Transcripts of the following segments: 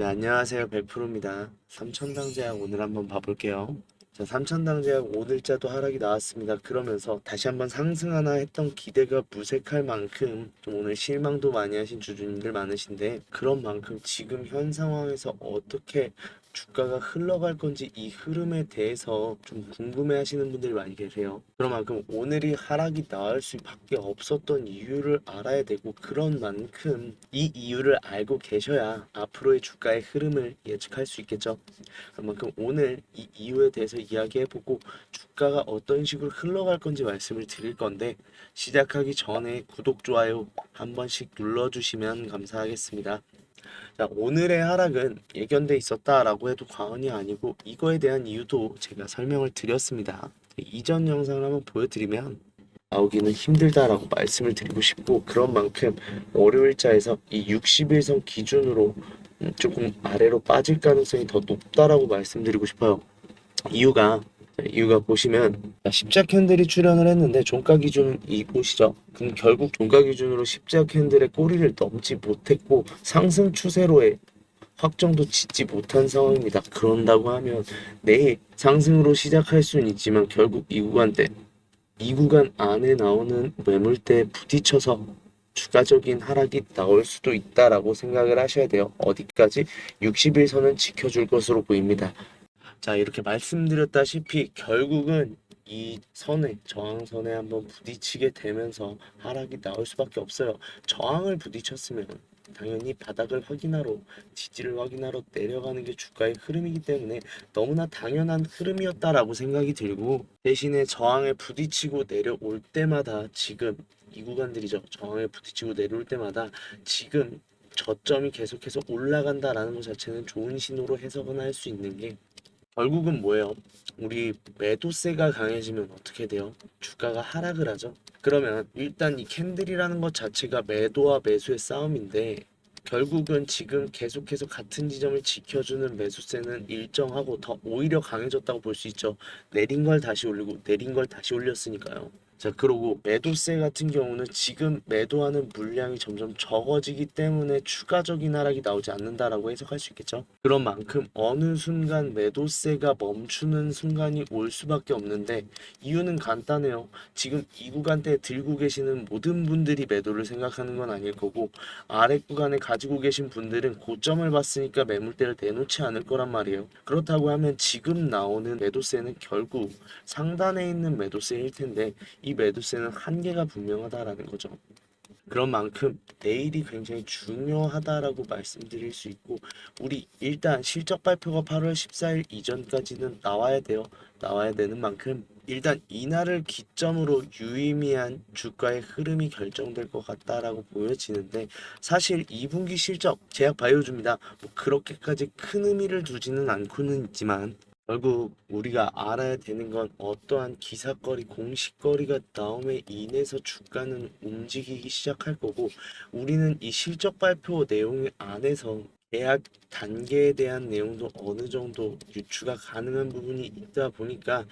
네, 안녕하세요. 100%입니다. 삼천당제약 오늘 한번 봐볼게요. 자, 삼천당제약 오늘자도 하락이 나왔습니다. 그러면서 다시 한번 상승하나 했던 기대가 무색할 만큼 좀 오늘 실망도 많이 하신 주주님들 많으신데 그런 만큼 지금 현 상황에서 어떻게 주가가 흘러갈 건지 이 흐름에 대해서 좀 궁금해 하시는 분들이 많이 계세요. 그런 만큼 오늘이 하락이 나올 수밖에 없었던 이유를 알아야 되고 그런 만큼 이 이유를 알고 계셔야 앞으로의 주가의 흐름을 예측할 수 있겠죠. 그만큼 오늘 이 이유에 대해서 이야기해보고 주가가 어떤 식으로 흘러갈 건지 말씀을 드릴 건데 시작하기 전에 구독, 좋아요 한 번씩 눌러주시면 감사하겠습니다. 자, 오늘의 하락은 예견돼 있었다라고 해도 과언이 아니고 이거에 대한 이유도 제가 설명을 드렸습니다. 이전 영상을 한번 보여드리면 나오기는 힘들다라고 말씀을 드리고 싶고 그런 만큼 월요일자에서 이 60일선 기준으로 조금 아래로 빠질 가능성이 더 높다라고 말씀드리고 싶어요. 이유가 보시면 십자 캔들이 출현을 했는데 종가 기준 이곳이죠. 그럼 결국 종가 기준으로 십자 캔들의 꼬리를 넘지 못했고 상승 추세로의 확정도 짓지 못한 상황입니다. 그런다고 하면 내일 상승으로 시작할 수는 있지만 결국 이 구간 안에 나오는 매물대에 부딪혀서 추가적인 하락이 나올 수도 있다라고 생각을 하셔야 돼요. 어디까지? 60일선은 지켜줄 것으로 보입니다. 자, 이렇게 말씀드렸다시피 결국은 이 선에 저항선에 한번 부딪히게 되면서 하락이 나올 수밖에 없어요. 저항을 부딪혔으면 당연히 바닥을 확인하러 지지를 확인하러 내려가는 게 주가의 흐름이기 때문에 너무나 당연한 흐름이었다라고 생각이 들고 대신에 저항에 부딪히고 내려올 때마다 지금 이 구간들이죠. 저항에 부딪히고 내려올 때마다 지금 저점이 계속해서 올라간다라는 것 자체는 좋은 신호로 해석은 할 수 있는 게 결국은 뭐예요? 우리 매도세가 강해지면 어떻게 돼요? 주가가 하락을 하죠. 그러면 일단 이 캔들이라는 것 자체가 매도와 매수의 싸움인데 결국은 지금 계속해서 같은 지점을 지켜주는 매수세는 일정하고 더 오히려 강해졌다고 볼 수 있죠. 내린 걸 다시 올리고 내린 걸 다시 올렸으니까요. 자, 그리고 매도세 같은 경우는 지금 매도하는 물량이 점점 적어지기 때문에 추가적인 하락이 나오지 않는다라고 해석할 수 있겠죠. 그런 만큼 어느 순간 매도세가 멈추는 순간이 올 수밖에 없는데 이유는 간단해요. 지금 이 구간대에 들고 계시는 모든 분들이 매도를 생각하는 건 아닐 거고 아래 구간에 가지고 계신 분들은 고점을 봤으니까 매물대를 내놓지 않을 거란 말이에요. 그렇다고 하면 지금 나오는 매도세는 결국 상단에 있는 매도세일 텐데 이 매도세는 한계가 분명하다라는 거죠. 그런 만큼 내일이 굉장히 중요하다라고 말씀드릴 수 있고 우리 일단 실적 발표가 8월 14일 이전까지는 나와야 돼요. 나와야 되는 만큼 일단 이날을 기점으로 유의미한 주가의 흐름이 결정될 것 같다라고 보여지는데 사실 2분기 실적 제약 바이오주입니다. 뭐 그렇게까지 큰 의미를 두지는 않고는 있지만 결국 우리가 알아야 되는 건 어떠한 기사거리, 공식거리가 나옴에 인해서 주가는 움직이기 시작할 거고 우리는 이 실적 발표 내용 안에서 계약 단계에 대한 내용도 어느 정도 유추가 가능한 부분이 있다 보니까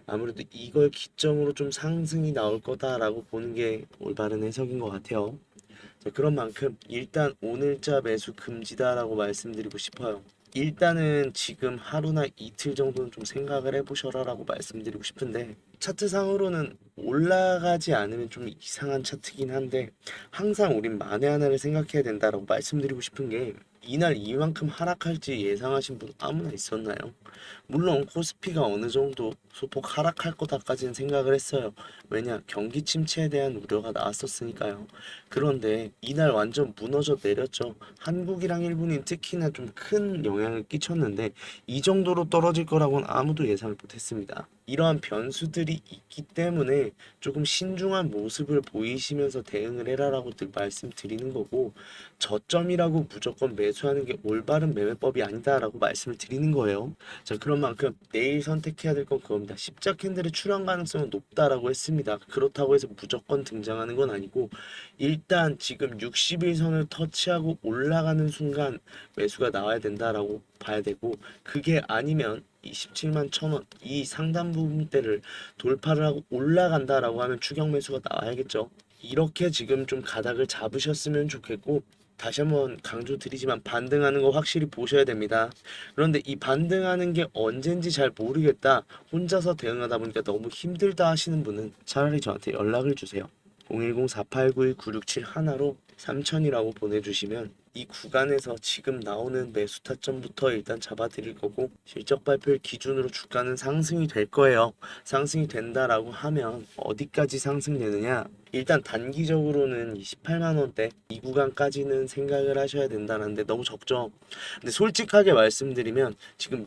아무래도 이걸 기점으로 좀 상승이 나올 거다라고 보는 게 올바른 해석인 것 같아요. 자, 그런 만큼 일단 오늘자 매수 금지다라고 말씀드리고 싶어요. 일단은 지금 하루나 이틀 정도는 좀 생각을 해보셔라라고 말씀드리고 싶은데 차트상으로는 올라가지 않으면 좀 이상한 차트긴 한데 항상 우린 만에 하나를 생각해야 된다라고 말씀드리고 싶은 게 이날 이만큼 하락할지 예상하신 분 아무나 있었나요? 물론 코스피가 어느 정도 소폭 하락할 거다까지는 생각을 했어요. 왜냐 경기 침체에 대한 우려가 나왔었으니까요. 그런데 이날 완전 무너져 내렸죠. 한국이랑 일본이 특히나 좀 큰 영향을 끼쳤는데 이 정도로 떨어질 거라고는 아무도 예상을 못했습니다. 이러한 변수들이 있기 때문에 조금 신중한 모습을 보이시면서 대응을 해라라고 늘 말씀드리는 거고 저점이라고 무조건 매수하는 게 올바른 매매법이 아니다라고 말씀을 드리는 거예요. 자, 그런 만큼 내일 선택해야 될 건 그겁니다. 십자 캔들의 출현 가능성은 높다라고 했습니다. 그렇다고 해서 무조건 등장하는 건 아니고 일단 지금 60일선을 터치하고 올라가는 순간 매수가 나와야 된다라고 봐야 되고 그게 아니면 27만 1,000원 이 상단 부분대를 돌파를 하고 올라간다라고 하면 추격 매수가 나와야겠죠. 이렇게 지금 좀 가닥을 잡으셨으면 좋겠고 다시 한번 강조드리지만 반등하는 거 확실히 보셔야 됩니다. 그런데 이 반등하는 게 언젠지 잘 모르겠다, 혼자서 대응하다 보니까 너무 힘들다 하시는 분은 차라리 저한테 연락을 주세요. 010-4891-9671 하나로 3000이라고 보내주시면 이 구간에서 지금 나오는 매수 타점부터 일단 잡아드릴 거고, 실적 발표를 기준으로 주가는 상승이 될 거예요. 상승이 된다라고 하면 어디까지 상승되느냐, 일단 단기적으로는 28만 원대 이 구간까지는 생각을 하셔야 된다는데 너무 적죠. 근데 솔직하게 말씀드리면 지금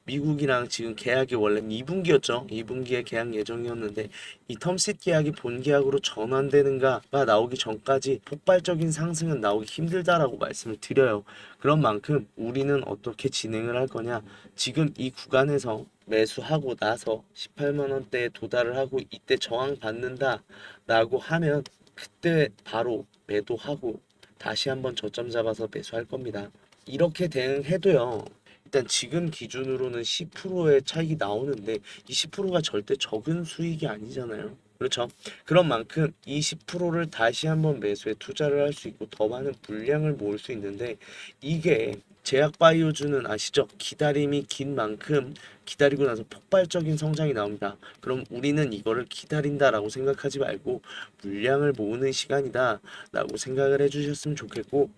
미국이랑 지금 계약이 원래 2분기였죠. 2분기에 계약 예정이었는데 이 텀sit 계약이 본 계약으로 전환되는가가 나오기 전까지 폭발적인 상승은 나오기 힘들다라고 말씀을 드려요. 그런 만큼 우리는 어떻게 진행을 할 거냐, 지금 이 구간에서 매수하고 나서 18만 원대에 도달을 하고 이때 저항 받는다 라고 하면 그때 바로 매도하고 다시 한번 저점 잡아서 매수할 겁니다. 이렇게 대응해도요, 일단 지금 기준으로는 10%의 차익이 나오는데 이 10%가 절대 적은 수익이 아니잖아요. 그렇죠? 그런 만큼 이 10%를 다시 한번 매수에 투자를 할 수 있고 더 많은 물량을 모을 수 있는데, 이게 제약바이오주는 아시죠? 기다림이 긴 만큼 기다리고 나서 폭발적인 성장이 나옵니다. 그럼 우리는 이거를 기다린다라고 생각하지 말고 물량을 모으는 시간이다 라고 생각을 해주셨으면 좋겠고,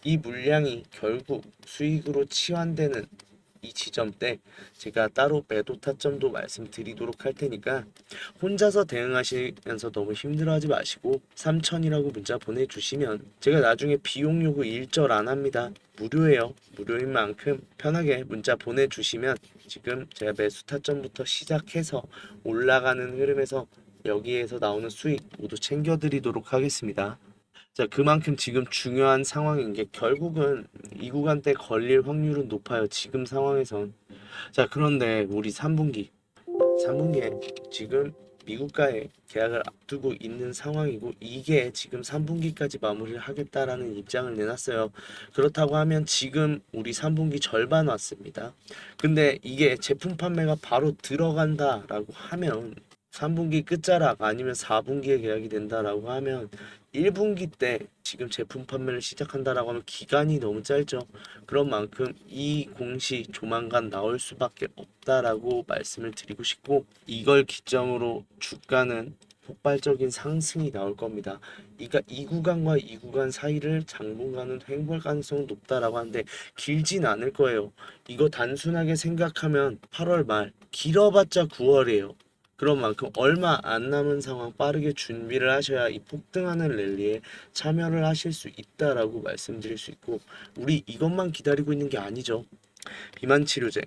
이 물량이 결국 수익으로 치환되는 이 지점 때 제가 따로 매도 타점도 말씀드리도록 할 테니까 혼자서 대응하시면서 너무 힘들어하지 마시고 3000이라고 문자 보내주시면 제가 나중에 비용 요구 일절 안 합니다. 무료예요. 무료인 만큼 편하게 문자 보내주시면 지금 제가 매수 타점부터 시작해서 올라가는 흐름에서 여기에서 나오는 수익 모두 챙겨드리도록 하겠습니다. 자, 그만큼 지금 중요한 상황인 게 결국은 이 구간대 걸릴 확률은 높아요. 지금 상황에선. 자, 그런데 우리 3분기에 지금 미국과의 계약을 앞두고 있는 상황이고, 이게 지금 3분기까지 마무리를 하겠다라는 입장을 내놨어요. 그렇다고 하면 지금 우리 3분기 절반 왔습니다. 근데 이게 제품 판매가 바로 들어간다라고 하면 3분기 끝자락 아니면 4분기에 계약이 된다라고 하면 1분기 때 지금 제품 판매를 시작한다라고 하면 기간이 너무 짧죠. 그런 만큼 이 공시 조만간 나올 수밖에 없다라고 말씀을 드리고 싶고, 이걸 기점으로 주가는 폭발적인 상승이 나올 겁니다. 그러니까 이 구간과 이 구간 사이를 장분간은 횡보할 가능성은 높다라고 하는데 길진 않을 거예요. 이거 단순하게 생각하면 8월 말, 길어봤자 9월이에요. 그런 만큼 얼마 안 남은 상황 빠르게 준비를 하셔야 이 폭등하는 랠리에 참여를 하실 수 있다라고 말씀드릴 수 있고, 우리 이것만 기다리고 있는 게 아니죠. 비만 치료제.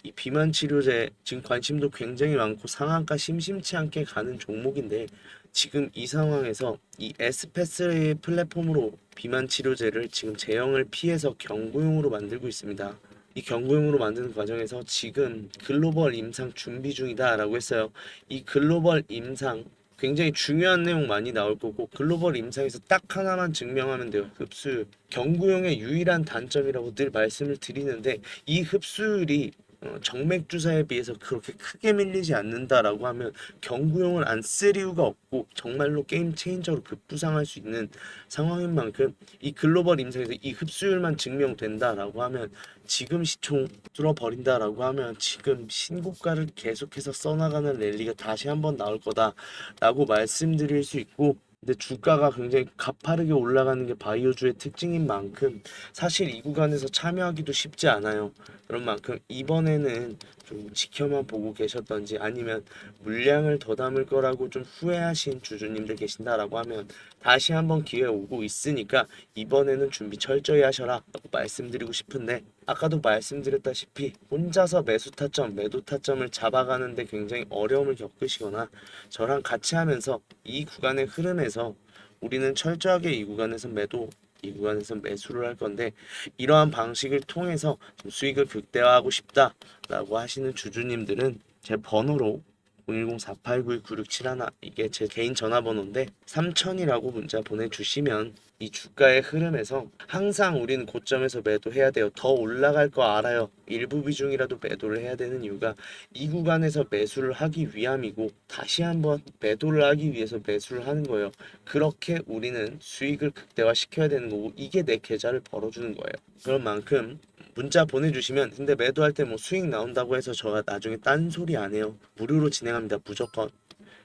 이 비만 치료제 지금 관심도 굉장히 많고 상한가 심심치 않게 가는 종목인데, 지금 이 상황에서 이 에스페스의 플랫폼으로 비만 치료제를 지금 제형을 피해서 경구용으로 만들고 있습니다. 이 경구용으로 만드는 과정에서 지금 글로벌 임상 준비 중이다라고 했어요. 이 글로벌 임상 굉장히 중요한 내용 많이 나올 거고, 글로벌 임상에서 딱 하나만 증명하면 돼요. 흡수율. 경구용의 유일한 단점이라고 늘 말씀을 드리는데, 이 흡수율이 정맥 주사에 비해서 그렇게 크게 밀리지 않는다라고 하면 경구용을 안 쓸 이유가 없고 정말로 게임 체인저로 급부상할 수 있는 상황인 만큼, 이 글로벌 임상에서 이 흡수율만 증명된다라고 하면, 지금 시총 뚫어버린다라고 하면 지금 신고가를 계속해서 써나가는 랠리가 다시 한번 나올 거다라고 말씀드릴 수 있고, 근데 주가가 굉장히 가파르게 올라가는 게 바이오주의 특징인 만큼 사실 이 구간에서 참여하기도 쉽지 않아요. 그런 만큼 이번에는 좀 지켜만 보고 계셨던지 아니면 물량을 더 담을 거라고 좀 후회하신 주주님들 계신다라고 하면 다시 한번 기회 오고 있으니까 이번에는 준비 철저히 하셔라 라고 말씀드리고 싶은데, 아까도 말씀드렸다시피 혼자서 매수 타점, 매도 타점을 잡아가는데 굉장히 어려움을 겪으시거나 저랑 같이 하면서 이 구간의 흐름에서 우리는 철저하게 이 구간에서 매도, 이 구간에서 매수를 할 건데, 이러한 방식을 통해서 좀 수익을 극대화하고 싶다라고 하시는 주주님들은 제 번호로 010-4892-9671 이게 제 개인 전화번호인데 3000이라고 문자 보내주시면 이 주가의 흐름에서 항상 우리는 고점에서 매도해야 돼요. 더 올라갈 거 알아요. 일부 비중이라도 매도를 해야 되는 이유가 이 구간에서 매수를 하기 위함이고 다시 한번 매도를 하기 위해서 매수를 하는 거예요. 그렇게 우리는 수익을 극대화시켜야 되는 거고 이게 내 계좌를 벌어주는 거예요. 그런 만큼 문자 보내주시면 근데 매도할 때 뭐 수익 나온다고 해서 제가 나중에 딴소리 안 해요. 무료로 진행합니다. 무조건.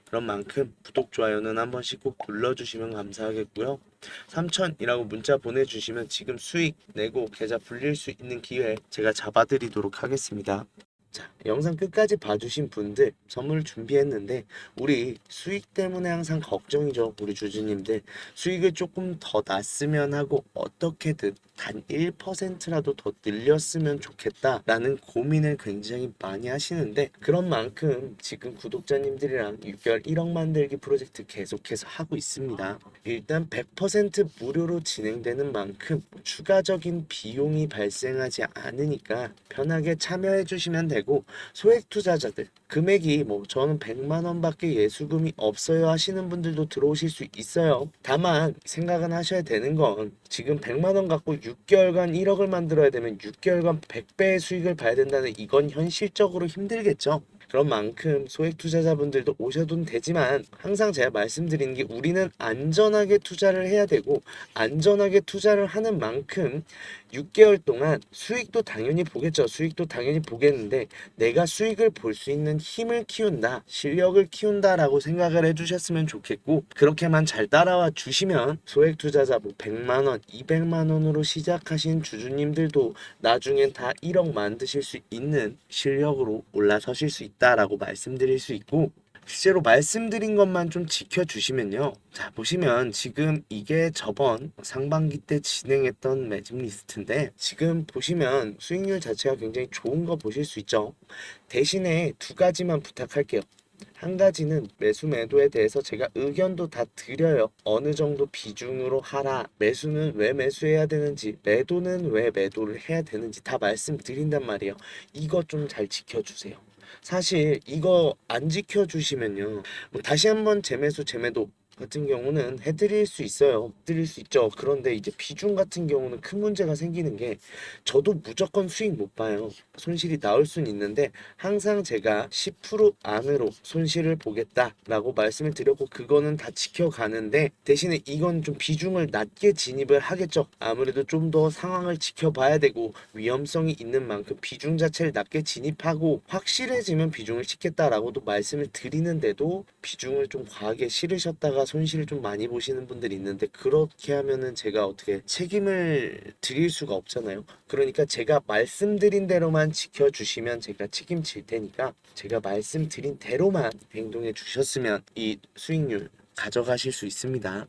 그런 만큼 구독, 좋아요는 한 번씩 꼭 눌러주시면 감사하겠고요. 3000이라고 문자 보내주시면 지금 수익 내고 계좌 불릴 수 있는 기회 제가 잡아드리도록 하겠습니다. 자, 영상 끝까지 봐주신 분들 선물 준비했는데 우리 수익 때문에 항상 걱정이죠. 우리 주주님들 수익을 조금 더 났으면 하고 어떻게든 단 1%라도 더 늘렸으면 좋겠다라는 고민을 굉장히 많이 하시는데 그런 만큼 지금 구독자님들이랑 6개월 1억 만들기 프로젝트 계속해서 하고 있습니다. 일단 100% 무료로 진행되는 만큼 추가적인 비용이 발생하지 않으니까 편하게 참여해 주시면 되고 소액 투자자들 금액이 뭐 저는 100만 원밖에 예수금이 없어요 하시는 분들도 들어오실 수 있어요. 다만 생각은 하셔야 되는 건 지금 100만 원 갖고 6개월간 1억을 만들어야 되면 6개월간 100배의 수익을 봐야 된다는 이건 현실적으로 힘들겠죠. 그런 만큼 소액 투자자분들도 오셔도 되지만 항상 제가 말씀드리는 게 우리는 안전하게 투자를 해야 되고 안전하게 투자를 하는 만큼 6개월 동안 수익도 당연히 보겠죠. 수익도 당연히 보겠는데 내가 수익을 볼 수 있는 힘을 키운다, 실력을 키운다라고 생각을 해주셨으면 좋겠고 그렇게만 잘 따라와 주시면 소액 투자자 뭐 100만 원, 200만 원으로 시작하신 주주님들도 나중엔 다 1억 만드실 수 있는 실력으로 올라서실 수 있다라고 말씀드릴 수 있고 실제로 말씀드린 것만 좀 지켜주시면요. 자, 보시면 지금 이게 저번 상반기 때 진행했던 매집 리스트인데 지금 보시면 수익률 자체가 굉장히 좋은 거 보실 수 있죠. 대신에 두 가지만 부탁할게요. 한 가지는 매수 매도에 대해서 제가 의견도 다 드려요. 어느 정도 비중으로 하라. 매수는 왜 매수해야 되는지, 매도는 왜 매도를 해야 되는지 다 말씀드린단 말이에요. 이거 좀 잘 지켜주세요. 사실 이거 안 지켜주시면요. 뭐 다시 한번 재매수 재매도 같은 경우는 해드릴 수 있어요. 해드릴 수 있죠. 그런데 이제 비중 같은 경우는 큰 문제가 생기는 게 저도 무조건 수익 못 봐요. 손실이 나올 수는 있는데 항상 제가 10% 안으로 손실을 보겠다라고 말씀을 드렸고 그거는 다 지켜가는데 대신에 이건 좀 비중을 낮게 진입을 하겠죠. 아무래도 좀 더 상황을 지켜봐야 되고 위험성이 있는 만큼 비중 자체를 낮게 진입하고 확실해지면 비중을 싣겠다라고도 말씀을 드리는데도 비중을 좀 과하게 실으셨다가 손실을 좀 많이 보시는 분들이 있는데 그렇게 하면은 제가 어떻게 책임을 드릴 수가 없잖아요. 그러니까 제가 말씀드린 대로만 지켜주시면 제가 책임질 테니까 제가 말씀드린 대로만 행동해 주셨으면 이 수익률 가져가실 수 있습니다.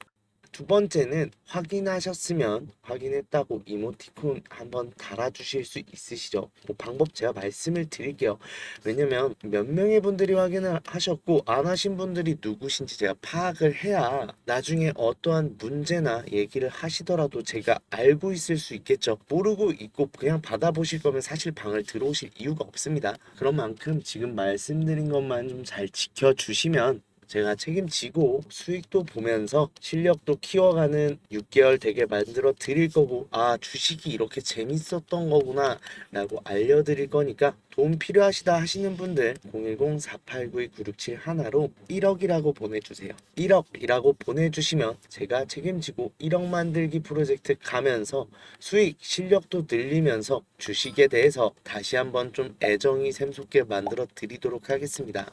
두 번째는 확인하셨으면 확인했다고 이모티콘 한번 달아주실 수 있으시죠? 그 방법 제가 말씀을 드릴게요. 왜냐면 몇 명의 분들이 확인을 하셨고 안 하신 분들이 누구신지 제가 파악을 해야 나중에 어떠한 문제나 얘기를 하시더라도 제가 알고 있을 수 있겠죠. 모르고 있고 그냥 받아보실 거면 사실 방을 들어오실 이유가 없습니다. 그런 만큼 지금 말씀드린 것만 좀 잘 지켜주시면 제가 책임지고 수익도 보면서 실력도 키워가는 6개월 되게 만들어 드릴 거고 아 주식이 이렇게 재밌었던 거구나 라고 알려드릴 거니까 도움 필요하시다 하시는 분들 010-4892-9671로 1억이라고 보내주세요. 1억이라고 보내주시면 제가 책임지고 1억 만들기 프로젝트 가면서 수익 실력도 늘리면서 주식에 대해서 다시 한번 좀 애정이 샘솟게 만들어 드리도록 하겠습니다.